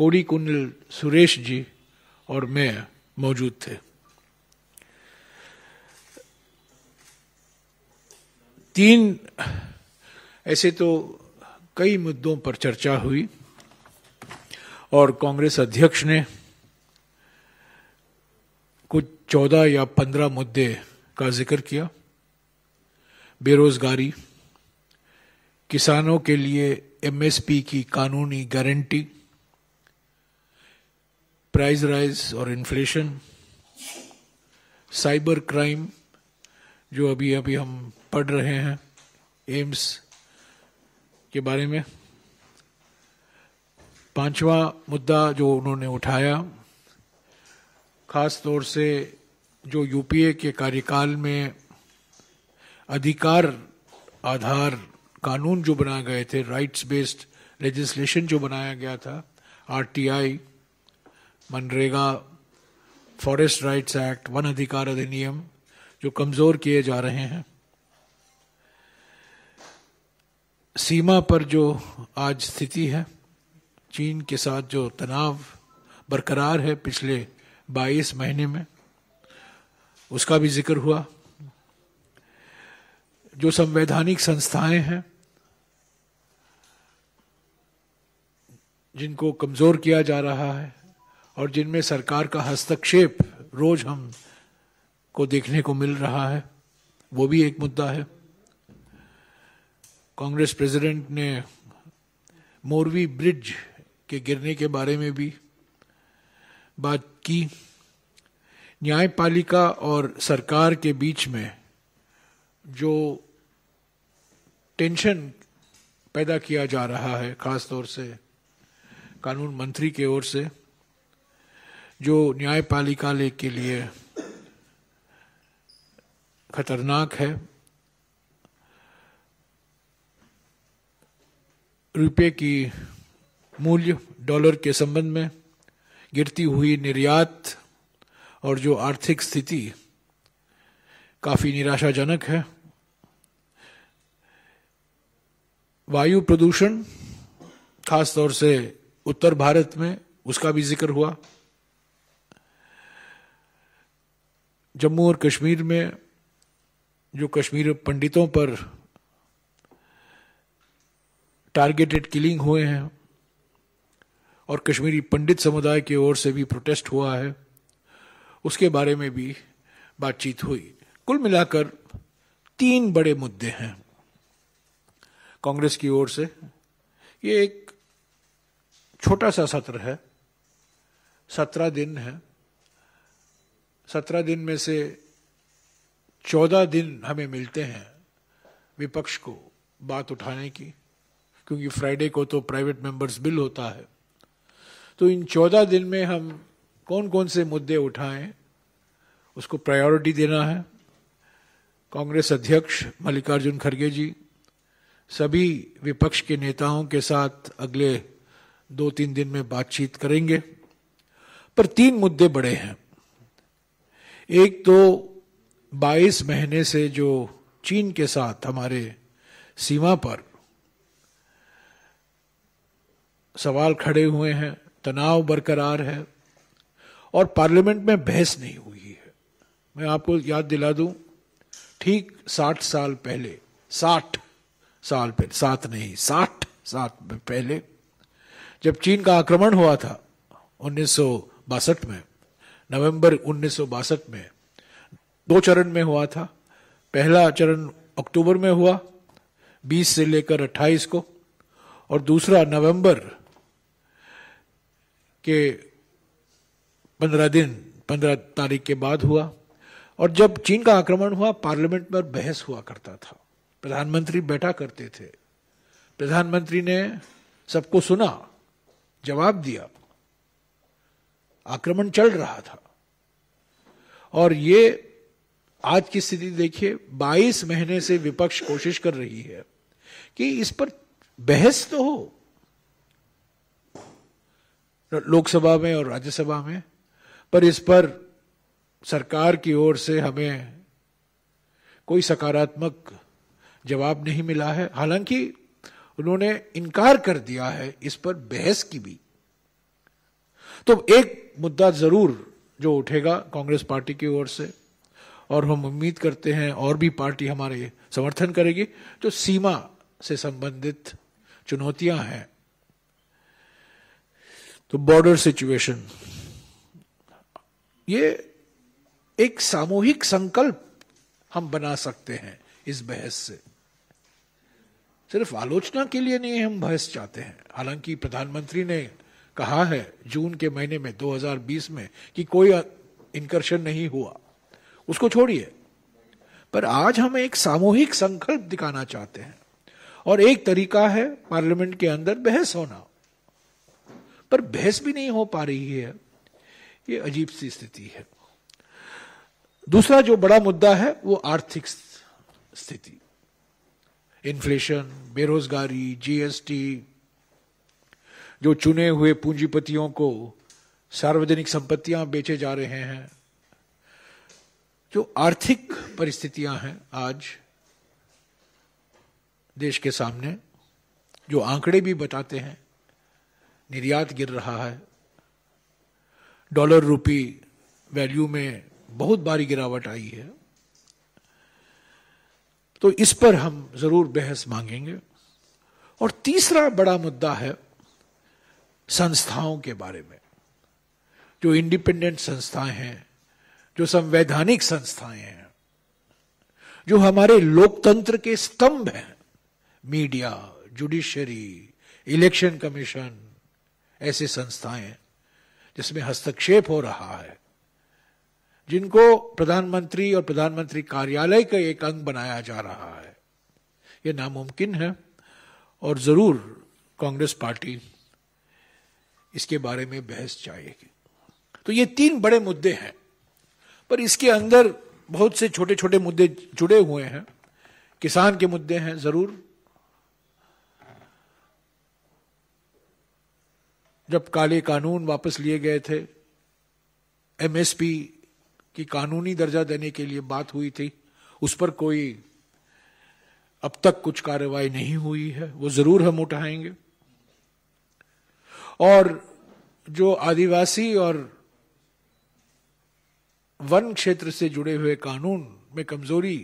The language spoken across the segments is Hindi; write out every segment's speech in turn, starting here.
कोड़ीकुंडल सुरेश जी और मैं मौजूद थे। तीन ऐसे तो कई मुद्दों पर चर्चा हुई और कांग्रेस अध्यक्ष ने कुछ 14 या 15 मुद्दे का जिक्र किया। बेरोजगारी, किसानों के लिए एमएसपी की कानूनी गारंटी, प्राइस राइज और इन्फ्लेशन, साइबर क्राइम जो अभी हम पढ़ रहे हैं एम्स के बारे में। पांचवा मुद्दा जो उन्होंने उठाया, खास तौर से जो यूपीए के कार्यकाल में अधिकार आधार कानून जो बनाए गए थे, राइट्स बेस्ड लेजिस्लेशन जो बनाया गया था, RTI, MNREGA, forest rights act, one अधिकार अधिनियम, जो कमजोर किए जा रहे हैं। सीमा पर जो आज स्थिति है, चीन के साथ जो तनाव बरकरार है पिछले 22 महीने में, उसका भी जिक्र हुआ। जो संवैधानिक संस्थाएं हैं जिनको कमजोर किया जा रहा है और जिनमें सरकार का हस्तक्षेप रोज हम को देखने को मिल रहा है, वो भी एक मुद्दा है। कांग्रेस प्रेसिडेंट ने मोरवी ब्रिज के गिरने के बारे में भी बात की। न्यायपालिका और सरकार के बीच में जो टेंशन पैदा किया जा रहा है, खास तौर से कानून मंत्री की ओर से, जो न्यायपालिका के लिए खतरनाक है। रुपये की मूल्य डॉलर के संबंध में, गिरती हुई निर्यात और जो आर्थिक स्थिति काफी निराशाजनक है। वायु प्रदूषण, खास तौर से उत्तर भारत में, उसका भी जिक्र हुआ। जम्मू और कश्मीर में जो कश्मीर पंडितों पर टारगेटेड किलिंग हुए हैं और कश्मीरी पंडित समुदाय की ओर से भी प्रोटेस्ट हुआ है, उसके बारे में भी बातचीत हुई। कुल मिलाकर 3 बड़े मुद्दे हैं कांग्रेस की ओर से। ये एक छोटा सा सत्र है, 17 दिन है। 17 दिन में से 14 दिन हमें मिलते हैं विपक्ष को बात उठाने की, क्योंकि फ्राइडे को तो प्राइवेट मेंबर्स बिल होता है। तो इन 14 दिन में हम कौन कौन से मुद्दे उठाएं, उसको प्रायोरिटी देना है। कांग्रेस अध्यक्ष मल्लिकार्जुन खड़गे जी सभी विपक्ष के नेताओं के साथ अगले 2-3 दिन में बातचीत करेंगे। पर 3 मुद्दे बड़े हैं। एक तो 22 महीने से जो चीन के साथ हमारे सीमा पर सवाल खड़े हुए हैं, तनाव बरकरार है और पार्लियामेंट में बहस नहीं हुई है। मैं आपको याद दिला दूं, ठीक 60 साल पहले, 60 साल पहले, 7 नहीं 60 साल पहले, जब चीन का आक्रमण हुआ था 1962 में, नवंबर 1962 में, 2 चरण में हुआ था। पहला चरण अक्टूबर में हुआ 20 से लेकर 28 को, और दूसरा नवंबर के 15 तारीख के बाद हुआ। और जब चीन का आक्रमण हुआ, पार्लियामेंट पर बहस हुआ करता था, प्रधानमंत्री बैठा करते थे, प्रधानमंत्री ने सबको सुना, जवाब दिया, आक्रमण चल रहा था। और ये आज की स्थिति देखिए, 22 महीने से विपक्ष कोशिश कर रही है कि इस पर बहस तो हो लोकसभा में और राज्यसभा में, पर इस पर सरकार की ओर से हमें कोई सकारात्मक जवाब नहीं मिला है। हालांकि उन्होंने इनकार कर दिया है इस पर बहस की भी, तो एक मुद्दा जरूर जो उठेगा कांग्रेस पार्टी की ओर से, और हम उम्मीद करते हैं और भी पार्टी हमारे समर्थन करेगी, जो सीमा से संबंधित चुनौतियां हैं। तो बॉर्डर सिचुएशन, ये एक सामूहिक संकल्प हम बना सकते हैं इस बहस से। सिर्फ आलोचना के लिए नहीं हम बहस चाहते हैं। हालांकि प्रधानमंत्री ने कहा है जून के महीने में 2020 में कि कोई इनकर्शन नहीं हुआ, उसको छोड़िए, पर आज हम एक सामूहिक संकल्प दिखाना चाहते हैं, और एक तरीका है पार्लियामेंट के अंदर बहस होना, पर बहस भी नहीं हो पा रही है। ये अजीब सी स्थिति है। दूसरा जो बड़ा मुद्दा है वो आर्थिक स्थिति, इन्फ्लेशन, बेरोजगारी, जीएसटी, जो चुने हुए पूंजीपतियों को सार्वजनिक संपत्तियां बेचे जा रहे हैं, जो आर्थिक परिस्थितियां हैं आज देश के सामने, जो आंकड़े भी बताते हैं, निर्यात गिर रहा है, डॉलर रूपी वैल्यू में बहुत भारी गिरावट आई है। तो इस पर हम जरूर बहस मांगेंगे। और तीसरा बड़ा मुद्दा है संस्थाओं के बारे में, जो इंडिपेंडेंट संस्थाएं हैं, जो संवैधानिक संस्थाएं हैं, जो हमारे लोकतंत्र के स्तंभ हैं, मीडिया, जुडिशरी, इलेक्शन कमीशन, ऐसे संस्थाएं जिसमें हस्तक्षेप हो रहा है, जिनको प्रधानमंत्री और प्रधानमंत्री कार्यालय का एक अंग बनाया जा रहा है। यह नामुमकिन है और जरूर कांग्रेस पार्टी इसके बारे में बहस चाहेगी। तो ये तीन बड़े मुद्दे हैं, पर इसके अंदर बहुत से छोटे छोटे मुद्दे जुड़े हुए हैं। किसान के मुद्दे हैं जरूर। जब काले कानून वापस लिए गए थे, एमएसपी की कानूनी दर्जा देने के लिए बात हुई थी, उस पर कोई अब तक कुछ कार्रवाई नहीं हुई है, वो जरूर हम उठाएंगे। और जो आदिवासी और वन क्षेत्र से जुड़े हुए कानून में कमजोरी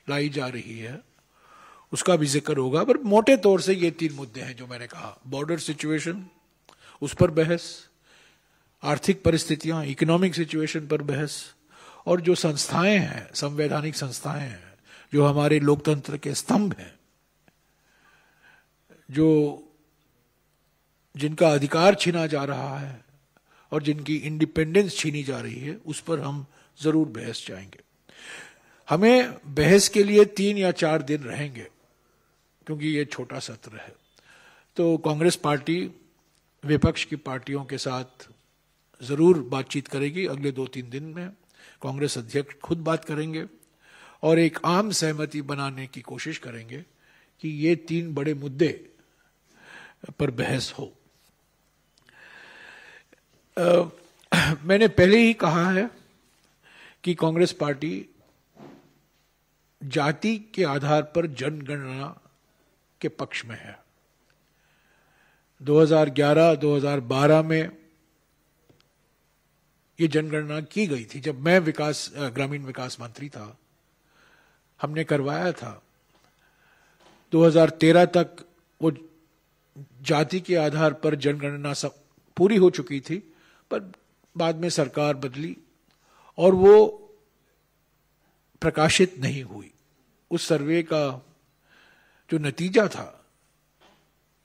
लाई जा रही है, उसका भी जिक्र होगा। पर मोटे तौर से ये तीन मुद्दे हैं जो मैंने कहा। बॉर्डर सिचुएशन, उस पर बहस, आर्थिक परिस्थितियां, इकोनॉमिक सिचुएशन पर बहस, और जो संस्थाएं हैं, संवैधानिक संस्थाएं हैं, जो हमारे लोकतंत्र के स्तंभ हैं, जो जिनका अधिकार छीना जा रहा है और जिनकी इंडिपेंडेंस छीनी जा रही है, उस पर हम जरूर बहस चाहेंगे। हमें बहस के लिए 3 या 4 दिन रहेंगे, क्योंकि ये छोटा सत्र है। तो कांग्रेस पार्टी विपक्ष की पार्टियों के साथ जरूर बातचीत करेगी। अगले 2-3 दिन में कांग्रेस अध्यक्ष खुद बात करेंगे और एक आम सहमति बनाने की कोशिश करेंगे कि ये 3 बड़े मुद्दे पर बहस हो। मैंने पहले ही कहा है कि कांग्रेस पार्टी जाति के आधार पर जनगणना के पक्ष में है। 2011-2012 में ये जनगणना की गई थी, जब मैं ग्रामीण विकास मंत्री था, हमने करवाया था। 2013 तक वो जाति के आधार पर जनगणना सब पूरी हो चुकी थी, पर बाद में सरकार बदली और वो प्रकाशित नहीं हुई। उस सर्वे का जो नतीजा था,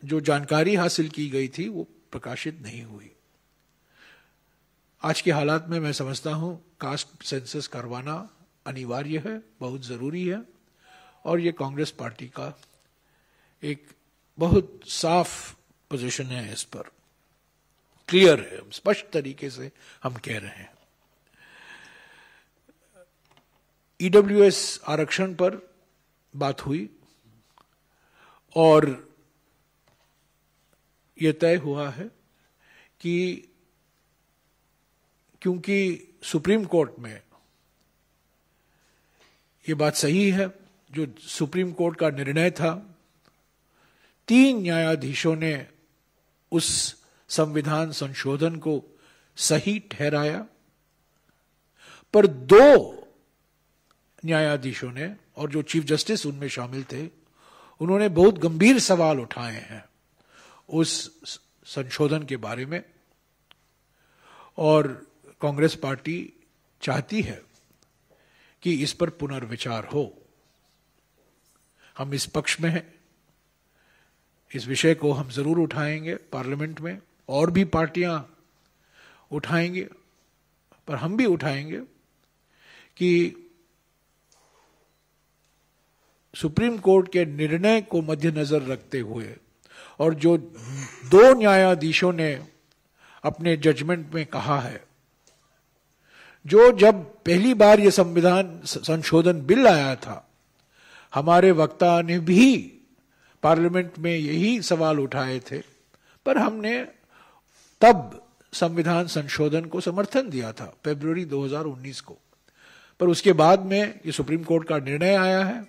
जो जानकारी हासिल की गई थी, वो प्रकाशित नहीं हुई। आज के हालात में मैं समझता हूं कास्ट सेंसस करवाना अनिवार्य है, बहुत जरूरी है, और ये कांग्रेस पार्टी का एक बहुत साफ पोजीशन है, इस पर क्लियर है, स्पष्ट तरीके से हम कह रहे हैं। ईडब्ल्यूएस आरक्षण पर बात हुई और यह तय हुआ है कि क्योंकि सुप्रीम कोर्ट में ये बात सही है, जो सुप्रीम कोर्ट का निर्णय था, 3 न्यायाधीशों ने उस संविधान संशोधन को सही ठहराया, पर दो न्यायाधीशों ने, और जो चीफ जस्टिस उनमें शामिल थे, उन्होंने बहुत गंभीर सवाल उठाए हैं उस संशोधन के बारे में, और कांग्रेस पार्टी चाहती है कि इस पर पुनर्विचार हो। हम इस पक्ष में हैं, इस विषय को हम जरूर उठाएंगे पार्लियामेंट में, और भी पार्टियां उठाएंगे, पर हम भी उठाएंगे कि सुप्रीम कोर्ट के निर्णय को मद्देनजर रखते हुए, और जो दो न्यायाधीशों ने अपने जजमेंट में कहा है, जो जब पहली बार ये संविधान संशोधन बिल आया था, हमारे वक्ता ने भी पार्लियामेंट में यही सवाल उठाए थे, पर हमने तब संविधान संशोधन को समर्थन दिया था फरवरी 2019 को। पर उसके बाद में ये सुप्रीम कोर्ट का निर्णय आया है,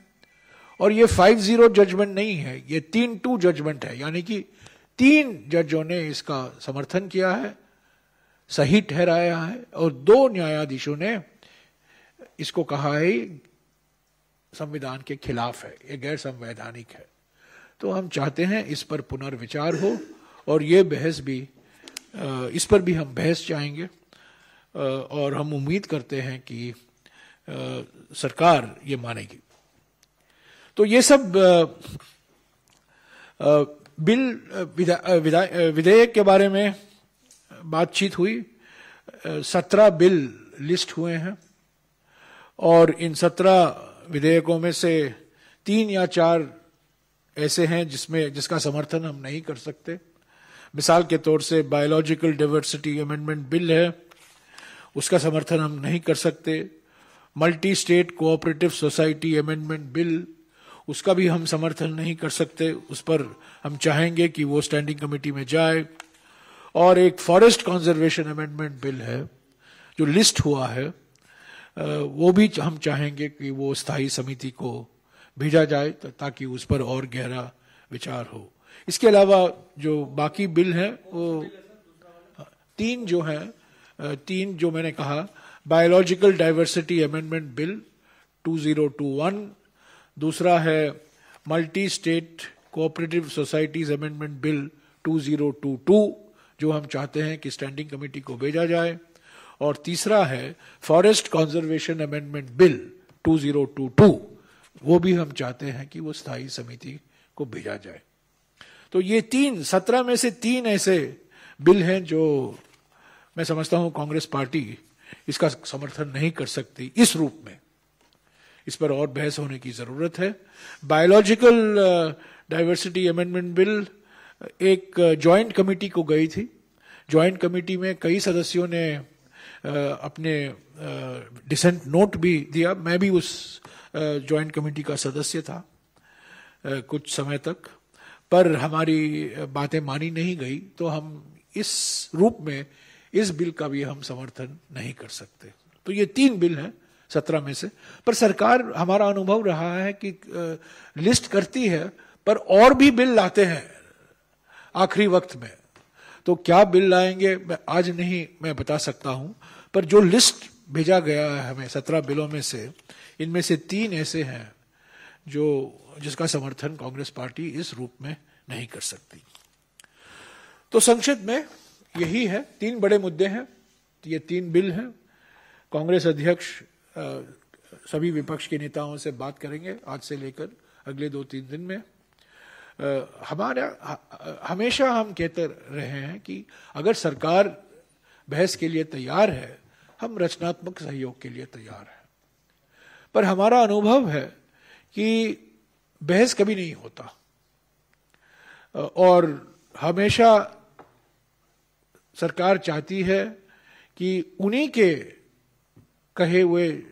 और ये 5-0 जजमेंट नहीं है, ये 3-2 जजमेंट है, यानी कि 3 जजों ने इसका समर्थन किया है, सही ठहराया है, और 2 न्यायाधीशों ने इसको कहा है संविधान के खिलाफ है, ये गैर संवैधानिक है। तो हम चाहते हैं इस पर पुनर्विचार हो, और ये बहस भी, इस पर भी हम बहस चाहेंगे, और हम उम्मीद करते हैं कि सरकार ये मानेगी। तो ये सब बिल विधेयक के बारे में बातचीत हुई। 17 बिल लिस्ट हुए हैं, और इन 17 विधेयकों में से 3 या 4 ऐसे हैं जिसका समर्थन हम नहीं कर सकते। मिसाल के तौर से बायोलॉजिकल डाइवर्सिटी अमेंडमेंट बिल है, उसका समर्थन हम नहीं कर सकते। Multi state cooperative society amendment bill, उसका भी हम समर्थन नहीं कर सकते, उस पर हम चाहेंगे कि वो स्टैंडिंग कमेटी में जाए। और एक फॉरेस्ट कंजर्वेशन अमेंडमेंट बिल है जो लिस्ट हुआ है, वो भी हम चाहेंगे कि वो स्थायी समिति को भेजा जाए ताकि उस पर और गहरा विचार हो। इसके अलावा जो बाकी बिल हैं वो 3 जो हैं, 3 जो मैंने कहा, बायोलॉजिकल डाइवर्सिटी अमेंडमेंट बिल 2021, दूसरा है multi state cooperative societies amendment bill 2022, जो हम चाहते हैं कि स्टैंडिंग कमेटी को भेजा जाए, और तीसरा है फॉरेस्ट कंजर्वेशन अमेंडमेंट बिल 2022, वो भी हम चाहते हैं कि वो स्थायी समिति को भेजा जाए। तो ये 17 में से 3 ऐसे बिल हैं जो मैं समझता हूं कांग्रेस पार्टी इसका समर्थन नहीं कर सकती इस रूप में। इस पर और बहस होने की जरूरत है। बायोलॉजिकल डाइवर्सिटी अमेंडमेंट बिल एक जॉइंट कमेटी को गई थी। जॉइंट कमेटी में कई सदस्यों ने अपने डिसेंट नोट भी दिया। मैं भी उस जॉइंट कमेटी का सदस्य था कुछ समय तक, पर हमारी बातें मानी नहीं गई, तो हम इस रूप में इस बिल का भी हम समर्थन नहीं कर सकते। तो ये 3 बिल हैं 17 में से। पर सरकार, हमारा अनुभव रहा है कि लिस्ट करती है पर और भी बिल लाते हैं आखिरी वक्त में। तो क्या बिल लाएंगे मैं आज नहीं मैं बता सकता हूं, पर जो लिस्ट भेजा गया है हमें 17 बिलों में से, इनमें से 3 ऐसे हैं जिसका समर्थन कांग्रेस पार्टी इस रूप में नहीं कर सकती। तो संक्षिप्त में यही है, 3 बड़े मुद्दे हैं, ये 3 बिल हैं। कांग्रेस अध्यक्ष सभी विपक्ष के नेताओं से बात करेंगे आज से लेकर अगले 2-3 दिन में। हमेशा हम कहते रहे हैं कि अगर सरकार बहस के लिए तैयार है, हम रचनात्मक सहयोग के लिए तैयार हैं। पर हमारा अनुभव है कि बहस कभी नहीं होता, और हमेशा सरकार चाहती है कि उन्हीं के कहे हुए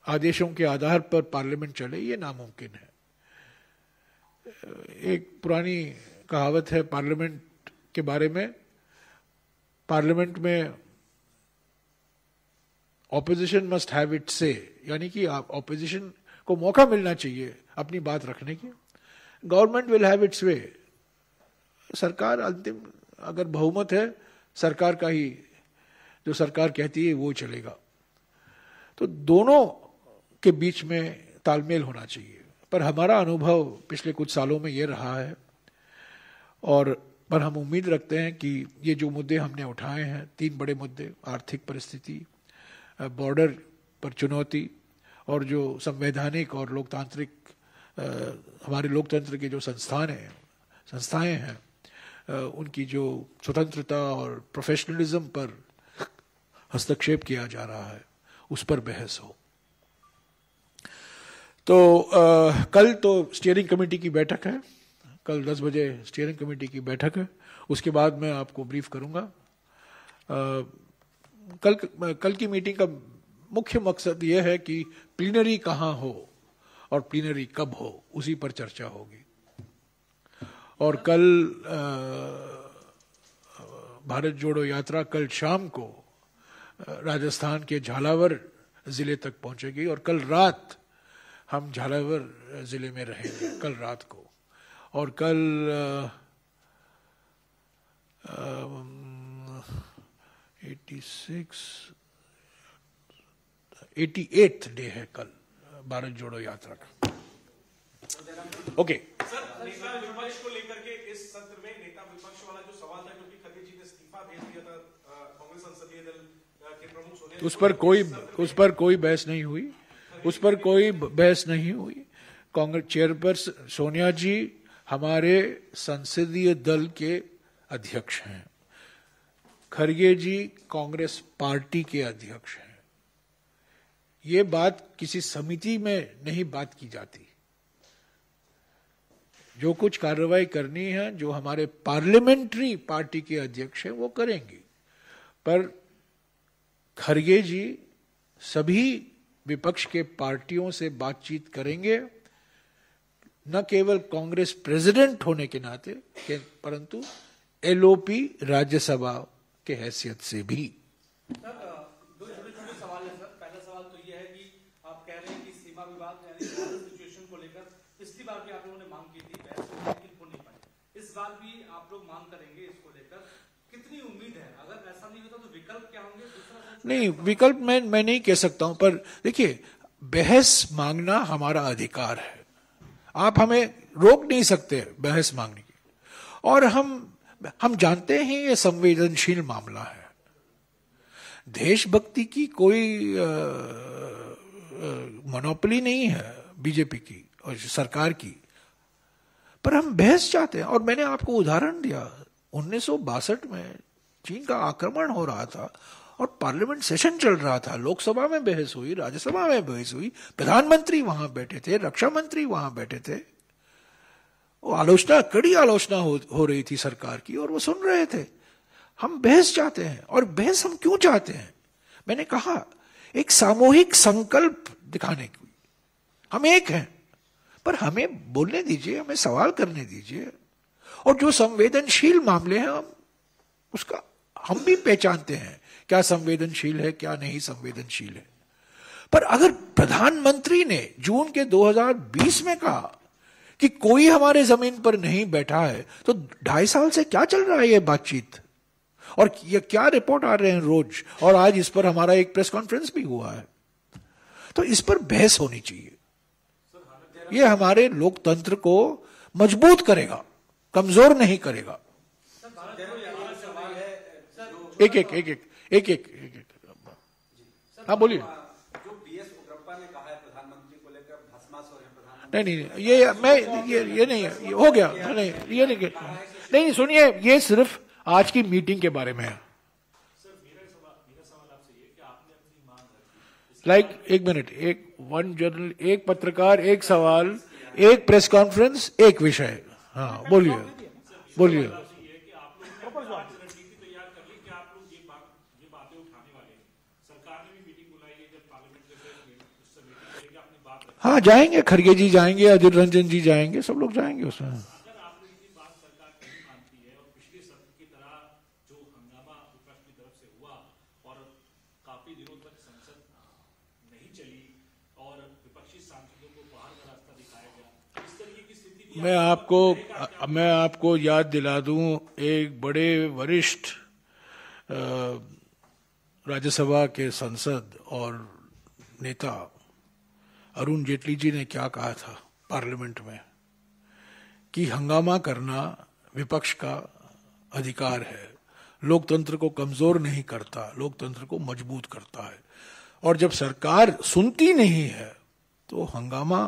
आदेशों के आधार पर पार्लियामेंट चले। ये नामुमकिन है। एक पुरानी कहावत है पार्लियामेंट के बारे में, पार्लियामेंट में ऑपोजिशन मस्ट हैव इट से, यानी कि ऑपोजिशन को मौका मिलना चाहिए अपनी बात रखने की। गवर्नमेंट विल हैव इट्स वे। सरकार अंतिम, अगर बहुमत है सरकार का ही जो सरकार कहती है वो चलेगा। तो दोनों के बीच में तालमेल होना चाहिए। पर हमारा अनुभव पिछले कुछ सालों में ये रहा है, और पर हम उम्मीद रखते हैं कि ये जो मुद्दे हमने उठाए हैं, 3 बड़े मुद्दे, आर्थिक परिस्थिति, बॉर्डर पर चुनौती, और जो संवैधानिक और लोकतांत्रिक हमारे लोकतंत्र के जो संस्थाएं हैं, उनकी जो स्वतंत्रता और प्रोफेशनलिज्म पर हस्तक्षेप किया जा रहा है, उस पर बहस हो। तो कल तो स्टीयरिंग कमेटी की बैठक है, कल 10 बजे स्टीयरिंग कमेटी की बैठक है, उसके बाद मैं आपको ब्रीफ करूंगा। कल की मीटिंग का मुख्य मकसद यह है कि प्लीनरी कहाँ हो और प्लीनरी कब हो, उसी पर चर्चा होगी। और कल भारत जोड़ो यात्रा कल शाम को राजस्थान के झालावर जिले तक पहुंचेगी, और कल रात हम झालावर जिले में रहेंगे, कल रात को। और कल 88th डे है कल भारत जोड़ो यात्रा का। ओके सर, नेता विपक्ष को लेकर के इस सत्र में नेता विपक्ष वाला जो सवाल था, क्योंकि खतीब जी ने इस्तीफा भेज दिया था कांग्रेस संसदीय दल के प्रमुख सोनिया, उस पर कोई बहस नहीं हुई। कांग्रेस चेयरपर्सन सोनिया जी हमारे संसदीय दल के अध्यक्ष हैं, खरगे जी कांग्रेस पार्टी के अध्यक्ष हैं। ये बात किसी समिति में नहीं बात की जाती। जो कुछ कार्रवाई करनी है, जो हमारे पार्लियामेंट्री पार्टी के अध्यक्ष हैं, वो करेंगे। पर खरगे जी सभी विपक्ष के पार्टियों से बातचीत करेंगे, न केवल कांग्रेस प्रेसिडेंट होने के नाते, परंतु एलओपी राज्यसभा के हैसियत से भी। सर, दो छोटे सवाल है सर। पहला सवाल तो ये है कि आप कह रहे हैं कि सीमा विवाद यानी सिचुएशन को लेकर पिछली बार भी आप लोगों ने मांग की थी, लेकिन हो नहीं पाई। इस बार भी आप लोग मांग करेंगे इसको लेकर, कितनी उम्मीद है? अगर ऐसा नहीं होता तो विकल्प क्या होंगे? नहीं, विकल्प मैं नहीं कह सकता हूं, पर देखिए, बहस मांगना हमारा अधिकार है, आप हमें रोक नहीं सकते बहस मांगने की। और हम जानते हैं ये संवेदनशील मामला है, देशभक्ति की कोई मोनोपोली नहीं है बीजेपी की और सरकार की, पर हम बहस चाहते हैं। और मैंने आपको उदाहरण दिया, 1962 में चीन का आक्रमण हो रहा था और पार्लियामेंट सेशन चल रहा था, लोकसभा में बहस हुई, राज्यसभा में बहस हुई, प्रधानमंत्री वहां बैठे थे, रक्षा मंत्री वहां बैठे थे, वो कड़ी आलोचना हो रही थी सरकार की, और वो सुन रहे थे। हम बहस चाहते हैं, और बहस हम क्यों चाहते हैं? मैंने कहा, एक सामूहिक संकल्प दिखाने की। हम एक हैं, पर हमें बोलने दीजिए, हमें सवाल करने दीजिए, और जो संवेदनशील मामले हैं उसका हम भी पहचानते हैं, क्या संवेदनशील है, क्या नहीं संवेदनशील है। पर अगर प्रधानमंत्री ने जून के 2020 में कहा कि कोई हमारे जमीन पर नहीं बैठा है, तो 2.5 साल से क्या चल रहा है ये बातचीत, और ये क्या रिपोर्ट आ रहे हैं रोज, और आज इस पर हमारा एक प्रेस कॉन्फ्रेंस भी हुआ है। तो इस पर बहस होनी चाहिए, ये हमारे लोकतंत्र को मजबूत करेगा, कमजोर नहीं करेगा। एक हाँ बोलिए। जो पीएस उग्रप्पा ने कहा है प्रधानमंत्री को लेकर भस्मासुर है प्रधानमंत्री, नहीं, ये नहीं है, ये हो गया, नहीं, ये नहीं, सुनिए, ये सिर्फ आज की मीटिंग के बारे में है। एक मिनट, वन जर्नल, एक पत्रकार, एक सवाल, एक प्रेस कॉन्फ्रेंस, एक विषय। हाँ बोलिए। हाँ जाएंगे, खरगे जी जाएंगे, अधीर रंजन जी जाएंगे, सब लोग जाएंगे उसमें। मैं आपको याद दिला दूं, एक बड़े वरिष्ठ राज्यसभा के सांसद और नेता अरुण जेटली जी ने क्या कहा था पार्लियामेंट में कि हंगामा करना विपक्ष का अधिकार है, लोकतंत्र को कमजोर नहीं करता, लोकतंत्र को मजबूत करता है। और जब सरकार सुनती नहीं है तो हंगामा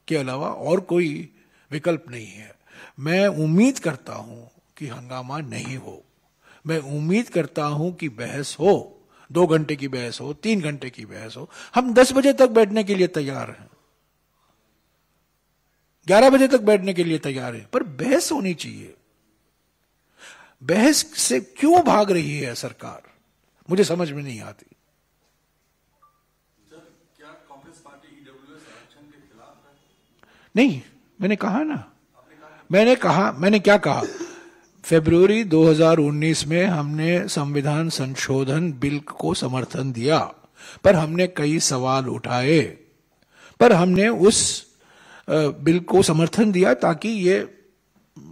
के अलावा और कोई विकल्प नहीं है। मैं उम्मीद करता हूं कि हंगामा नहीं हो, मैं उम्मीद करता हूं कि बहस हो, 2 घंटे की बहस हो, 3 घंटे की बहस हो। हम 10 बजे तक बैठने के लिए तैयार हैं, 11 बजे तक बैठने के लिए तैयार हैं, पर बहस होनी चाहिए। बहस से क्यों भाग रही है सरकार, मुझे समझ में नहीं आती। क्या कांग्रेस पार्टी ईडब्ल्यूएस आरक्षण के खिलाफ है? नहीं, मैंने कहा ना, मैंने क्या कहा, फरवरी 2019 में हमने संविधान संशोधन बिल को समर्थन दिया, पर हमने कई सवाल उठाए, पर हमने उस बिल को समर्थन दिया ताकि ये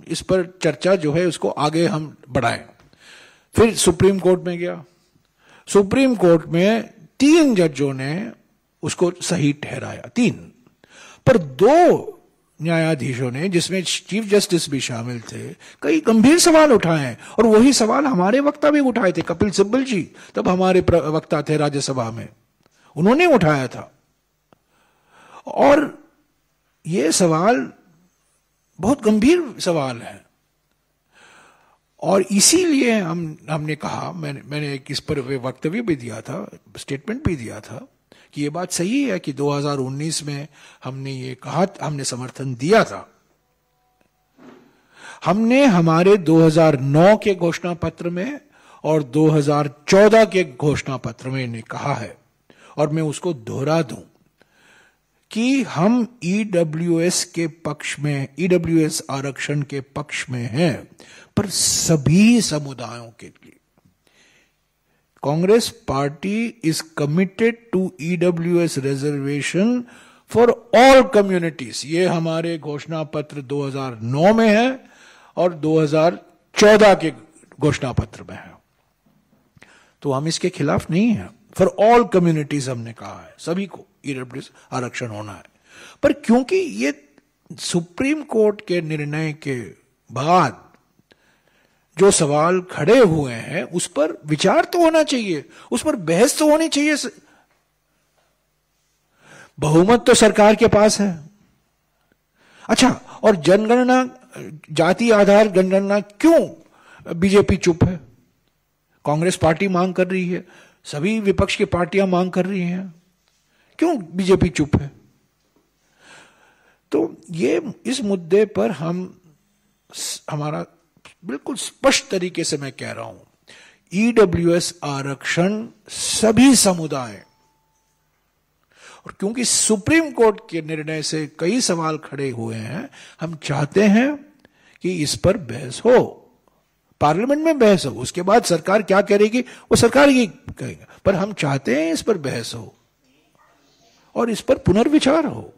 इस पर चर्चा जो है उसको आगे हम बढ़ाएं। फिर सुप्रीम कोर्ट में गया, सुप्रीम कोर्ट में 3 जजों ने उसको सही ठहराया, 3, पर 2 न्यायाधीशों ने, जिसमें चीफ जस्टिस भी शामिल थे, कई गंभीर सवाल उठाए। और वही सवाल हमारे वक्ता भी उठाए थे, कपिल सिब्बल जी तब हमारे वक्ता थे राज्यसभा में, उन्होंने उठाया था। और ये सवाल बहुत गंभीर सवाल है, और इसीलिए हमने कहा, मैंने इस पर वक्तव्य भी दिया था, स्टेटमेंट भी दिया था कि ये बात सही है कि 2019 में हमने ये कहा, हमने समर्थन दिया था। हमने हमारे 2009 के घोषणा पत्र में और 2014 के घोषणा पत्र में ने कहा है, और मैं उसको दोहरा दूं कि हम ईडब्ल्यूएस के पक्ष में, ईडब्ल्यूएस आरक्षण के पक्ष में हैं, पर सभी समुदायों के लिए। Congress party is committed to EWS reservation for all communities. ये हमारे घोषणा पत्र 2009 में है और 2014 के घोषणा पत्र में है, तो हम इसके खिलाफ नहीं हैं। फॉर ऑल कम्युनिटीज हमने कहा है, सभी को ईडब्ल्यूएस आरक्षण होना है। पर क्योंकि ये सुप्रीम कोर्ट के निर्णय के बाद जो सवाल खड़े हुए हैं उस पर विचार तो होना चाहिए, उस पर बहस तो होनी चाहिए। बहुमत तो सरकार के पास है। अच्छा, और जनगणना, जाति आधार जनगणना क्यों बीजेपी चुप है? कांग्रेस पार्टी मांग कर रही है, सभी विपक्ष की पार्टियां मांग कर रही हैं, क्यों बीजेपी चुप है? तो ये इस मुद्दे पर हमारा बिल्कुल स्पष्ट तरीके से मैं कह रहा हूं, ईडब्ल्यूएस आरक्षण सभी समुदाय, और क्योंकि सुप्रीम कोर्ट के निर्णय से कई सवाल खड़े हुए हैं, हम चाहते हैं कि इस पर बहस हो, पार्लियामेंट में बहस हो। उसके बाद सरकार क्या करेगी वो सरकार ही कहेगा, पर हम चाहते हैं इस पर बहस हो और इस पर पुनर्विचार हो।